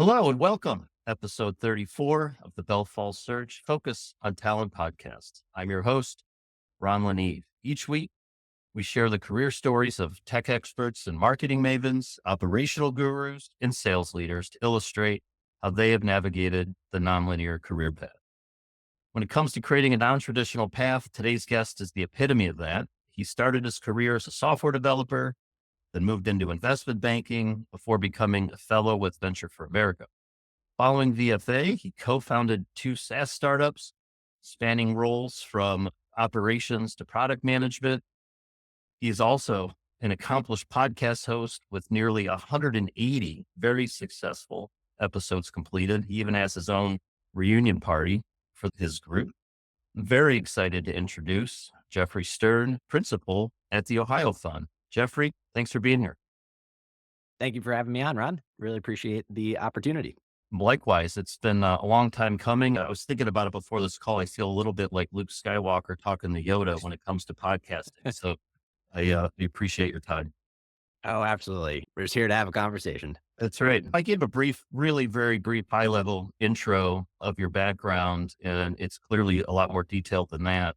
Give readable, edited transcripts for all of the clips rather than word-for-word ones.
Hello and welcome. Episode 34 of the Bell Falls Search Focus on Talent podcast. I'm your host, Ron Laneve. Each week, we share the career stories of tech experts and marketing mavens, operational gurus, and sales leaders to illustrate how they have navigated the nonlinear career path. When it comes to creating a non-traditional path, today's guest is the epitome of that. He started his career as a software developer, then moved into investment banking before becoming a fellow with Venture for America. Following VFA, he co-founded two SaaS startups, spanning roles from operations to product management. He is also an accomplished podcast host with nearly 180 very successful episodes completed. He even has his own reunion party for his group. I'm very excited to introduce Jeffrey Stern, principal at the Ohio Fund. Jeffrey, thanks for being here. Thank you for having me on, Ron. Really appreciate the opportunity. Likewise, it's been a long time coming. I was thinking about it before this call. I feel a little bit like Luke Skywalker talking to Yoda when it comes to podcasting. So I appreciate your time. Oh, absolutely. We're just here to have a conversation. That's right. I gave a brief, really very brief, high level intro of your background, and it's clearly a lot more detailed than that.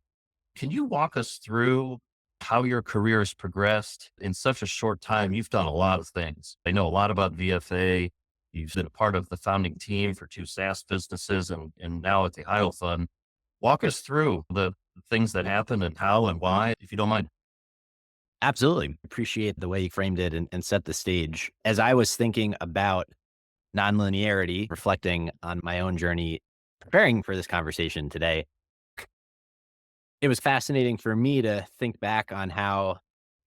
Can you walk us through how your career has progressed in such a short time? You've done a lot of things. I know a lot about VFA. You've been a part of the founding team for two SaaS businesses and now at the Ohio Fund. Walk us through the things that happened and how and why, if you don't mind. Absolutely. Appreciate the way you framed it and set the stage. As I was thinking about nonlinearity, reflecting on my own journey, preparing for this conversation today, it was fascinating for me to think back on how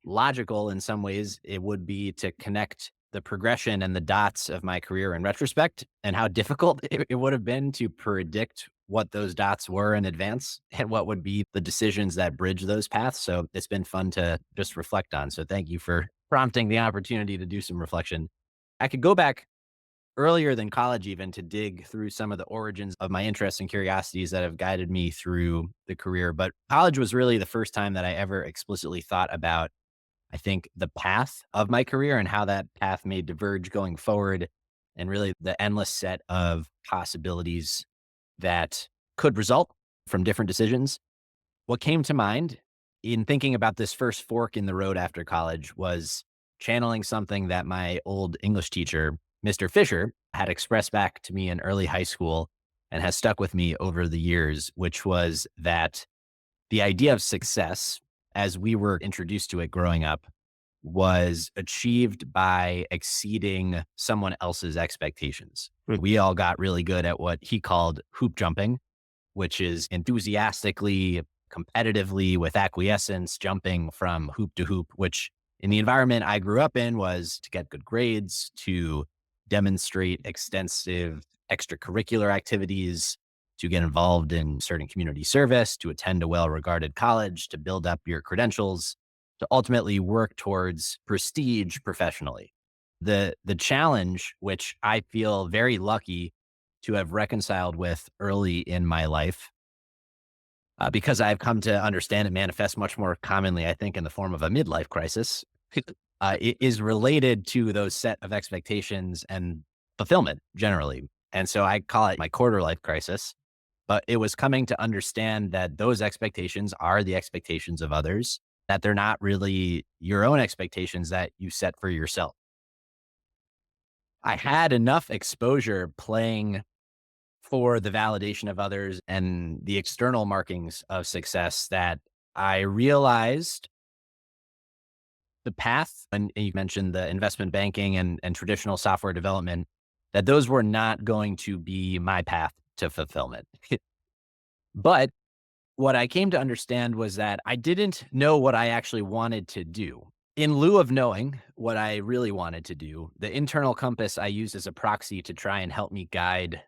logical in some ways it would be to connect the progression and the dots of my career in retrospect, and how difficult it would have been to predict what those dots were in advance and what would be the decisions that bridge those paths. So it's been fun to just reflect on. So thank you for prompting the opportunity to do some reflection. I could go back earlier than college even to dig through some of the origins of my interests and curiosities that have guided me through the career. But college was really the first time that I ever explicitly thought about, I think, the path of my career and how that path may diverge going forward, and really the endless set of possibilities that could result from different decisions. What came to mind in thinking about this first fork in the road after college was channeling something that my old English teacher, Mr. Fisher, had expressed back to me in early high school and has stuck with me over the years, which was that the idea of success, as we were introduced to it growing up, was achieved by exceeding someone else's expectations. We all got really good at what he called hoop jumping, which is enthusiastically, competitively, with acquiescence, jumping from hoop to hoop, which in the environment I grew up in was to get good grades, to demonstrate extensive extracurricular activities, to get involved in certain community service, to attend a well-regarded college, to build up your credentials, to ultimately work towards prestige professionally. The challenge, which I feel very lucky to have reconciled with early in my life, because I've come to understand it manifests much more commonly, I think, in the form of a midlife crisis, it is related to those set of expectations and fulfillment generally. And so I call it my quarter life crisis. But it was coming to understand that those expectations are the expectations of others, that they're not really your own expectations that you set for yourself. I had enough exposure playing for the validation of others and the external markings of success that I realized the path, and you mentioned the investment banking and traditional software development, that those were not going to be my path to fulfillment. But what I came to understand was that I didn't know what I actually wanted to do. In lieu of knowing what I really wanted to do, the internal compass I used as a proxy to try and help me guide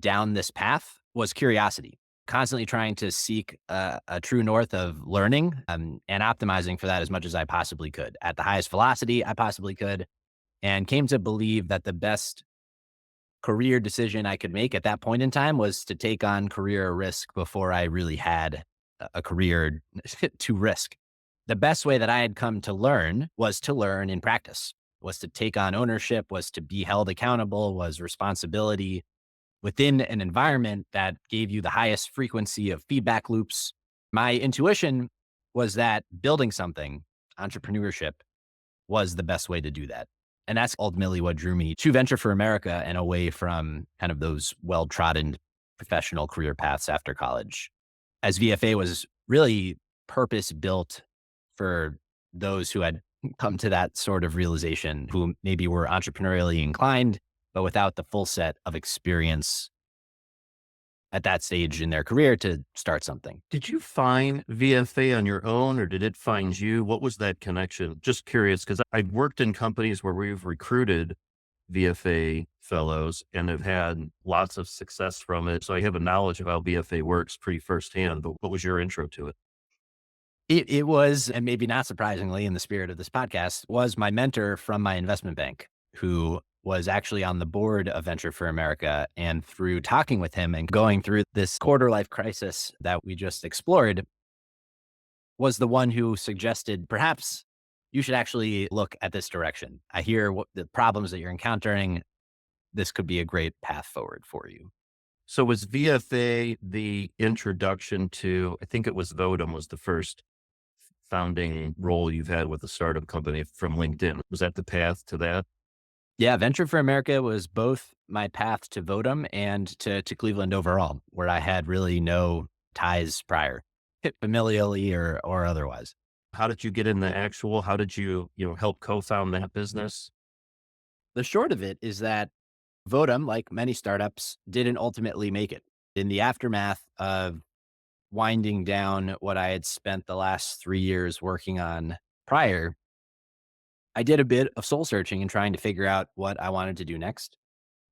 down this path was curiosity, constantly trying to seek a true north of learning, and optimizing for that as much as I possibly could at the highest velocity I possibly could, and came to believe that the best career decision I could make at that point in time was to take on career risk before I really had a career to risk. The best way that I had come to learn was to learn in practice. was to take on ownership, was to be held accountable, was responsibility within an environment that gave you the highest frequency of feedback loops. My intuition was that building something, entrepreneurship, was the best way to do that. And that's ultimately what drew me to Venture for America and away from kind of those well-trodden professional career paths after college. As VFA was really purpose built for those who had come to that sort of realization, who maybe were entrepreneurially inclined, but without the full set of experience at that stage in their career to start something. Did you find VFA on your own or did it find you? What was that connection? Just curious, because I've worked in companies where we've recruited VFA fellows and have had lots of success from it. So I have a knowledge of how VFA works pretty firsthand, but what was your intro to it? It was, and maybe not surprisingly in the spirit of this podcast, was my mentor from my investment bank, who was actually on the board of Venture for America. And through talking with him and going through this quarter life crisis that we just explored, was the one who suggested perhaps you should actually look at this direction. I hear what the problems that you're encountering. This could be a great path forward for you. So was VFA the introduction to, I think it was Vodem was the first founding role you've had with a startup company from LinkedIn. Was that the path to that? Yeah, Venture for America was both my path to Vodem and to Cleveland overall, where I had really no ties prior, familially or otherwise. How did you get in the Axuall? How did you help co-found that business? The short of it is that Vodem, like many startups, didn't ultimately make it. In the aftermath of winding down what I had spent the last 3 years working on prior, I did a bit of soul searching and trying to figure out what I wanted to do next.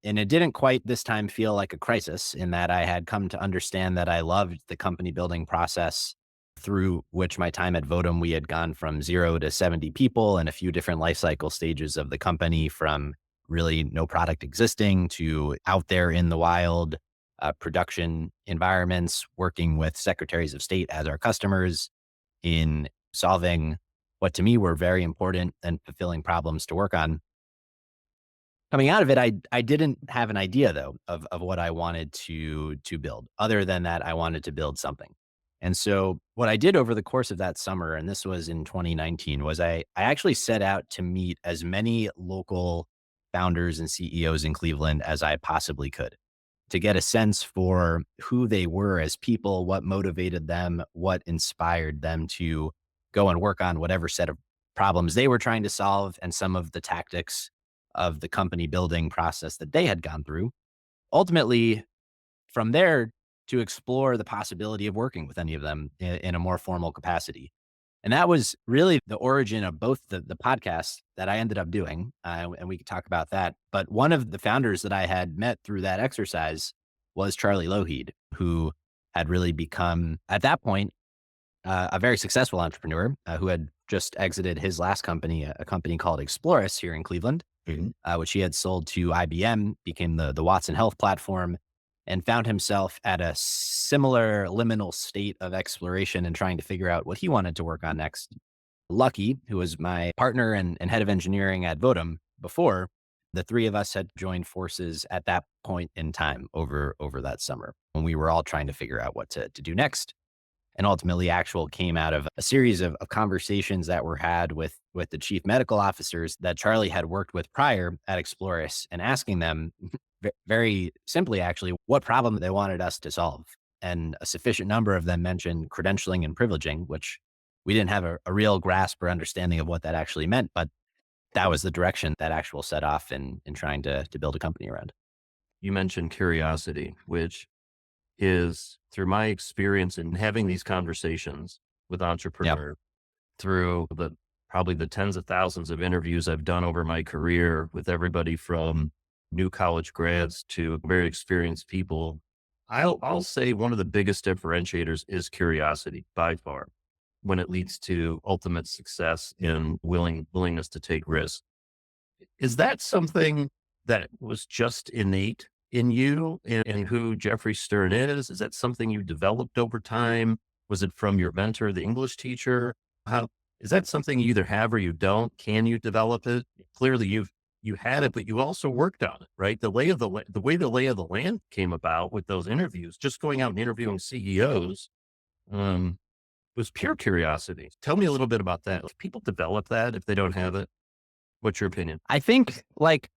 And it didn't quite this time feel like a crisis in that I had come to understand that I loved the company building process through which my time at Vodem, we had gone from 0 to 70 people and a few different life cycle stages of the company, from really no product existing to out there in the wild, production environments, working with secretaries of state as our customers in solving what to me were very important and fulfilling problems to work on. Coming out of it, I didn't have an idea though of what I wanted to build. Other than that, I wanted to build something. And so what I did over the course of that summer, and this was in 2019, was I actually set out to meet as many local founders and CEOs in Cleveland as I possibly could, to get a sense for who they were as people, what motivated them, what inspired them to go and work on whatever set of problems they were trying to solve, and some of the tactics of the company building process that they had gone through. Ultimately, from there, to explore the possibility of working with any of them in a more formal capacity. And that was really the origin of both the podcasts that I ended up doing. And we could talk about that. But one of the founders that I had met through that exercise was Charlie Lougheed, who had really become, at that point, a very successful entrepreneur who had just exited his last company, a company called Exploris here in Cleveland, which he had sold to IBM, became the Watson Health platform, and found himself at a similar liminal state of exploration and trying to figure out what he wanted to work on next. Lucky, who was my partner and head of engineering at Vodem before, the three of us had joined forces at that point in time over that summer when we were all trying to figure out what to do next. And ultimately, Axuall came out of a series of conversations that were had with the chief medical officers that Charlie had worked with prior at Exploris, and asking them very simply, actually, what problem they wanted us to solve. And a sufficient number of them mentioned credentialing and privileging, which we didn't have a real grasp or understanding of what that actually meant. But that was the direction that Axuall set off in trying to build a company around. You mentioned curiosity, which is, through my experience in having these conversations with Yep. entrepreneurs, through probably the tens of thousands of interviews I've done over my career with everybody from new college grads to very experienced people, I'll say one of the biggest differentiators is curiosity by far when it leads to ultimate success and willingness to take risks. Is that something that was just innate in you and who Jeffrey Stern is? Is that something you developed over time? Was it from your mentor, the English teacher? How is that something you either have or you don't? Can you develop it? clearly you had it, but you also worked on it, right? The way the lay of the land came about with those interviews, just going out and interviewing CEOs, um, was pure curiosity. Tell me a little bit about that. If people develop that if they don't have it, what's your opinion? I think like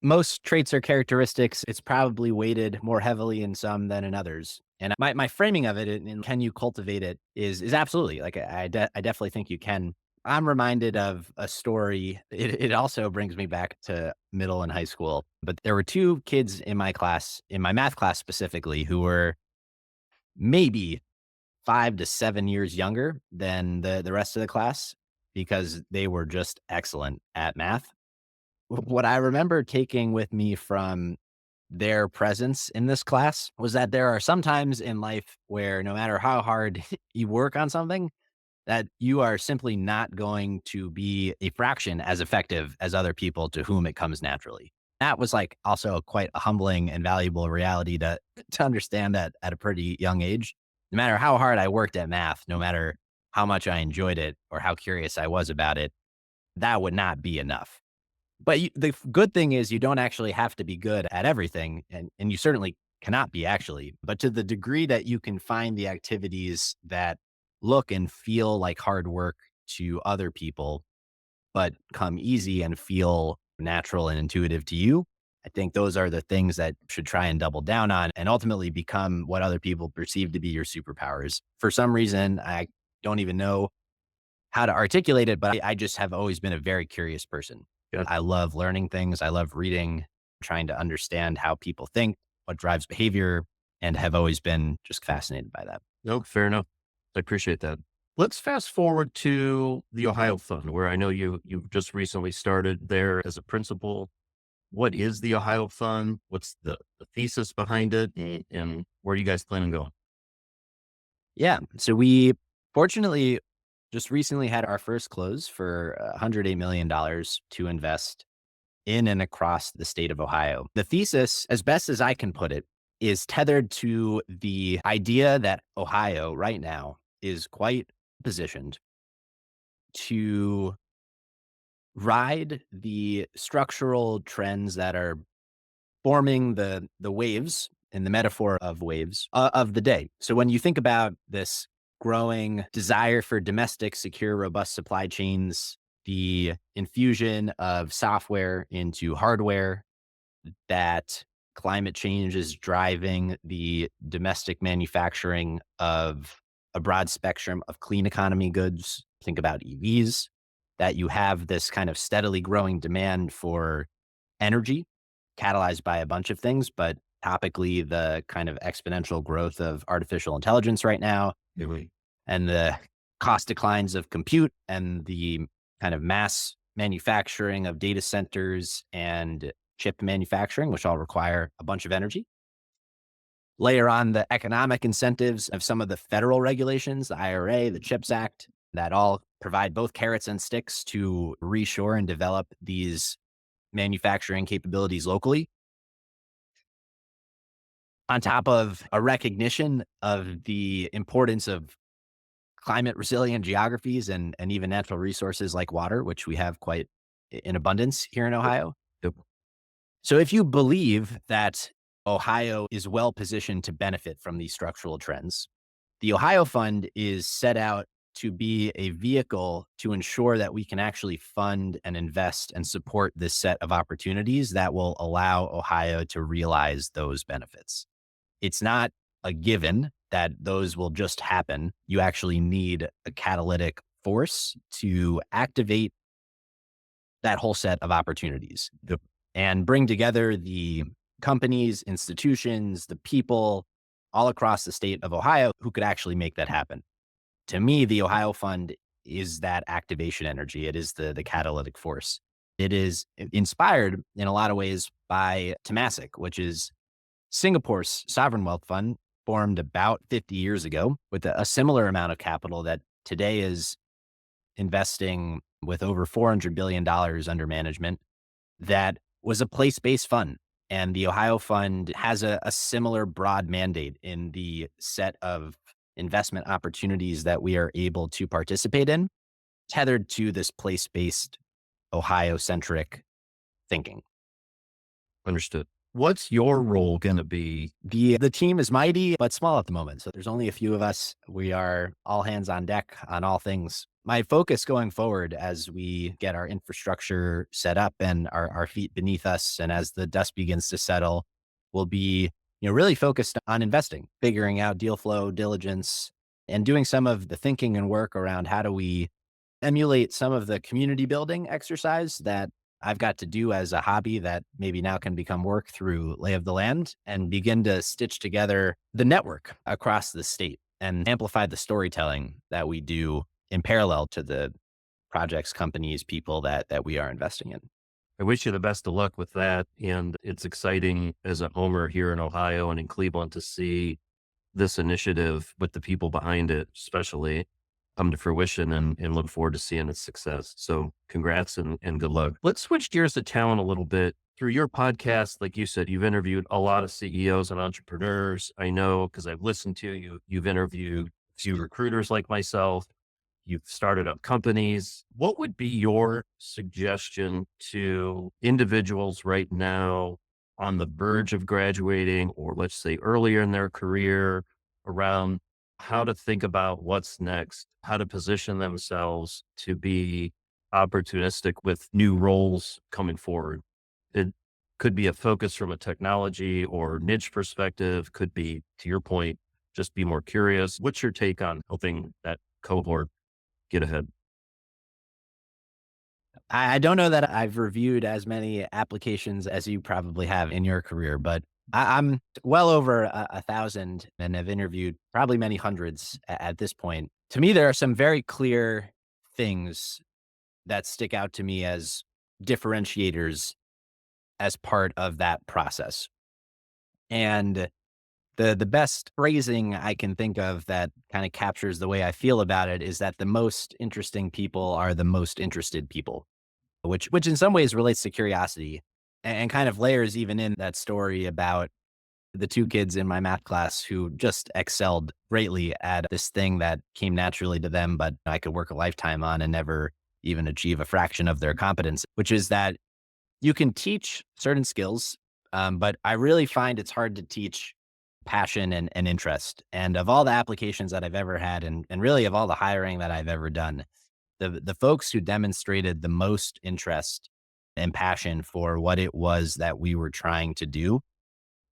most traits or characteristics, it's probably weighted more heavily in some than in others. And my framing of it in can you cultivate it is absolutely like I definitely think you can. I'm reminded of a story. It also brings me back to middle and high school. But there were two kids in my class, in my math class specifically, who were maybe 5 to 7 years younger than the rest of the class because they were just excellent at math. What I remember taking with me from their presence in this class was that there are some times in life where no matter how hard you work on something, that you are simply not going to be a fraction as effective as other people to whom it comes naturally. That was like also quite a humbling and valuable reality to understand that at a pretty young age. No matter how hard I worked at math, no matter how much I enjoyed it or how curious I was about it, that would not be enough. But good thing is you don't actually have to be good at everything, and you certainly cannot be actually. But to the degree that you can find the activities that look and feel like hard work to other people, but come easy and feel natural and intuitive to you, I think those are the things that should try and double down on and ultimately become what other people perceive to be your superpowers. For some reason, I don't even know how to articulate it, but I just have always been a very curious person. Yeah. I love learning things. I love reading, trying to understand how people think, what drives behavior, and have always been just fascinated by that. No, fair enough. I appreciate that. Let's fast forward to the Ohio Fund, where I know you've just recently started there as a principal. What is the Ohio Fund? What's the thesis behind it? And where do you guys plan on going? Yeah. So we fortunately just recently had our first close for $108 million to invest in and across the state of Ohio. The thesis, as best as I can put it, is tethered to the idea that Ohio right now is quite positioned to ride the structural trends that are forming the waves in the metaphor of waves of the day. So when you think about this growing desire for domestic, secure, robust supply chains, the infusion of software into hardware, that climate change is driving the domestic manufacturing of a broad spectrum of clean economy goods. Think about EVs, that you have this kind of steadily growing demand for energy, catalyzed by a bunch of things, but topically, the kind of exponential growth of artificial intelligence right now Really? and the cost declines of compute and the kind of mass manufacturing of data centers and chip manufacturing, which all require a bunch of energy. Layer on the economic incentives of some of the federal regulations, the IRA, the CHIPS Act, that all provide both carrots and sticks to reshore and develop these manufacturing capabilities locally. On top of a recognition of the importance of climate resilient geographies and even natural resources like water, which we have quite in abundance here in Yep. Ohio. Yep. So if you believe that Ohio is well positioned to benefit from these structural trends, the Ohio Fund is set out to be a vehicle to ensure that we can actually fund and invest and support this set of opportunities that will allow Ohio to realize those benefits. It's not a given that those will just happen. You actually need a catalytic force to activate that whole set of opportunities Yep. and bring together the companies, institutions, the people all across the state of Ohio who could actually make that happen. To me, the Ohio Fund is that activation energy. It is the catalytic force. It is inspired in a lot of ways by Temasek, which is Singapore's sovereign wealth fund, formed about 50 years ago with a similar amount of capital that today is investing with over $400 billion under management. That was a place-based fund. And the Ohio Fund has a similar broad mandate in the set of investment opportunities that we are able to participate in, tethered to this place-based Ohio-centric thinking. Understood. What's your role going to be? The team is mighty, but small at the moment. So there's only a few of us. We are all hands on deck on all things. My focus going forward as we get our infrastructure set up and our feet beneath us, and as the dust begins to settle, will be, really focused on investing, figuring out deal flow, diligence, and doing some of the thinking and work around how do we emulate some of the community building exercise that I've got to do as a hobby that maybe now can become work through Lay of the Land, and begin to stitch together the network across the state and amplify the storytelling that we do in parallel to the projects, companies, people that we are investing in. I wish you the best of luck with that. And it's exciting as a homer here in Ohio and in Cleveland to see this initiative with the people behind it, especially come to fruition, and look forward to seeing its success. So congrats and good luck. Let's switch gears to talent a little bit. Through your podcast, like you said, you've interviewed a lot of CEOs and entrepreneurs. I know because I've listened to you, you've interviewed a few recruiters like myself. You've started up companies. What would be your suggestion to individuals right now on the verge of graduating, or let's say earlier in their career, around how to think about what's next, how to position themselves to be opportunistic with new roles coming forward? It could be a focus from a technology or niche perspective, could be, to your point, just be more curious. What's your take on helping that cohort get ahead? I don't know that I've reviewed as many applications as you probably have in your career, but I'm well over 1,000 and have interviewed probably many hundreds at this point. To me, there are some very clear things that stick out to me as differentiators as part of that process. And the best phrasing I can think of that kind of captures the way I feel about it is that the most interesting people are the most interested people, which in some ways relates to curiosity, and kind of layers even in that story about the two kids in my math class who just excelled greatly at this thing that came naturally to them, but I could work a lifetime on and never even achieve a fraction of their competence, which is that you can teach certain skills, but I really find it's hard to teach passion and interest. And of all the applications that I've ever had, and really of all the hiring that I've ever done, the folks who demonstrated the most interest and passion for what it was that we were trying to do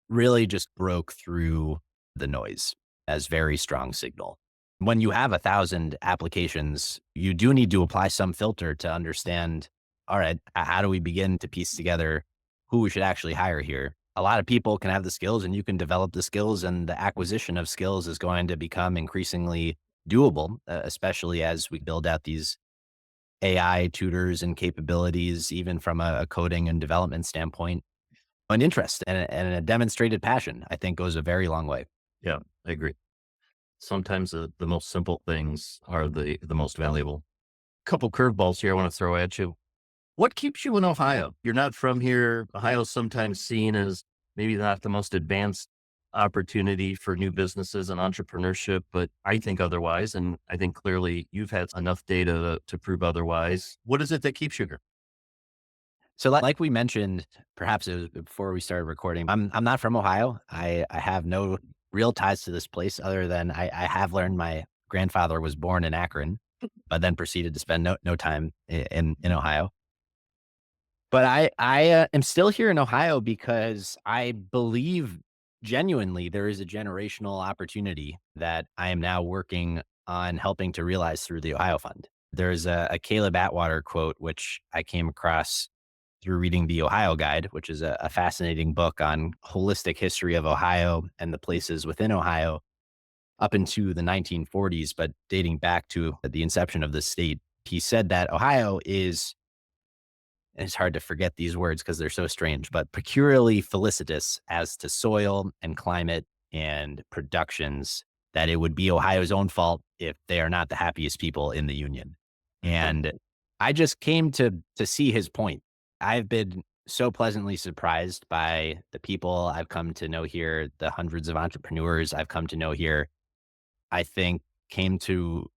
really just broke through the noise as very strong signal. When you have 1,000 applications, you do need to apply some filter to understand, all right, how do we begin to piece together who we should actually hire here? A lot of people can have the skills and you can develop the skills, and the acquisition of skills is going to become increasingly doable, especially as we build out these AI tutors and capabilities, even from a coding and development standpoint. An interest and a demonstrated passion, I think, goes a very long way. Yeah, I agree. Sometimes the most simple things are the most valuable. Couple curveballs here I want to throw at you. What keeps you in Ohio? You're not from here. Ohio's sometimes seen as maybe not the most advanced opportunity for new businesses and entrepreneurship, but I think otherwise. And I think clearly you've had enough data to prove otherwise. What is it that keeps you here? So like we mentioned, perhaps it was before we started recording, I'm not from Ohio. I have no real ties to this place other than I have learned my grandfather was born in Akron, but then proceeded to spend no time in Ohio. But I am still here in Ohio because I believe genuinely there is a generational opportunity that I am now working on helping to realize through the Ohio Fund. There's a Caleb Atwater quote, which I came across through reading the Ohio Guide, which is a fascinating book on holistic history of Ohio and the places within Ohio up into the 1940s, but dating back to the inception of the state. He said that Ohio is, and it's hard to forget these words because they're so strange, but peculiarly felicitous as to soil and climate and productions, that it would be Ohio's own fault if they are not the happiest people in the union. And I just came to see his point. I've been so pleasantly surprised by the people I've come to know here, the hundreds of entrepreneurs I've come to know here. I think came to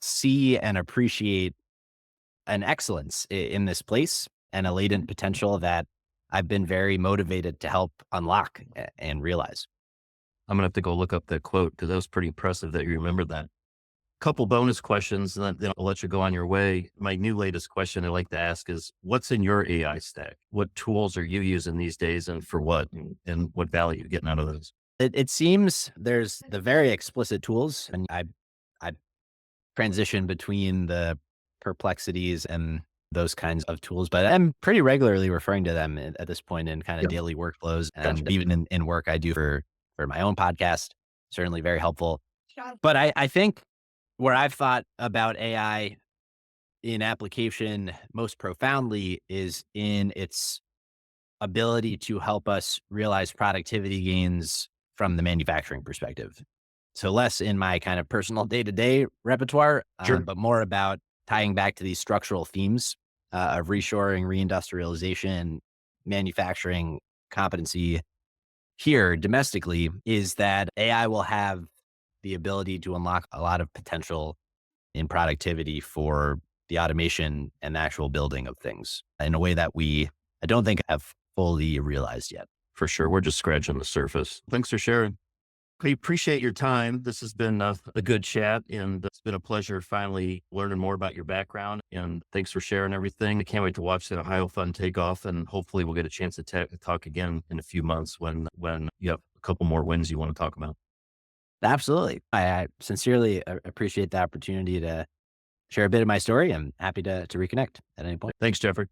see and appreciate an excellence in this place and a latent potential that I've been very motivated to help unlock and realize. I'm going to have to go look up that quote because that was pretty impressive that you remembered that. Couple bonus questions, and then I'll let you go on your way. My new latest question I like to ask is, what's in your AI stack? What tools are you using these days and for what? And what value you getting out of those? It seems there's the very explicit tools, and I transition between the perplexities and those kinds of tools, but I'm pretty regularly referring to them at this point in kind of Yeah. daily workflows, Gotcha. and even in work I do for my own podcast. Certainly very helpful. But I think where I've thought about AI in application most profoundly is in its ability to help us realize productivity gains from the manufacturing perspective. So less in my kind of personal day-to-day repertoire, Sure. but more about tying back to these structural themes of reshoring, reindustrialization, manufacturing competency here domestically, is that AI will have the ability to unlock a lot of potential in productivity for the automation and the actual building of things in a way that I don't think have fully realized yet. For sure. We're just scratching the surface. Thanks for sharing. We appreciate your time. This has been a good chat, and it's been a pleasure finally learning more about your background. And thanks for sharing everything. I can't wait to watch the Ohio Fund take off, and hopefully we'll get a chance to talk again in a few months when you have a couple more wins you want to talk about. Absolutely. I sincerely appreciate the opportunity to share a bit of my story. I'm happy to reconnect at any point. Thanks, Jeffrey.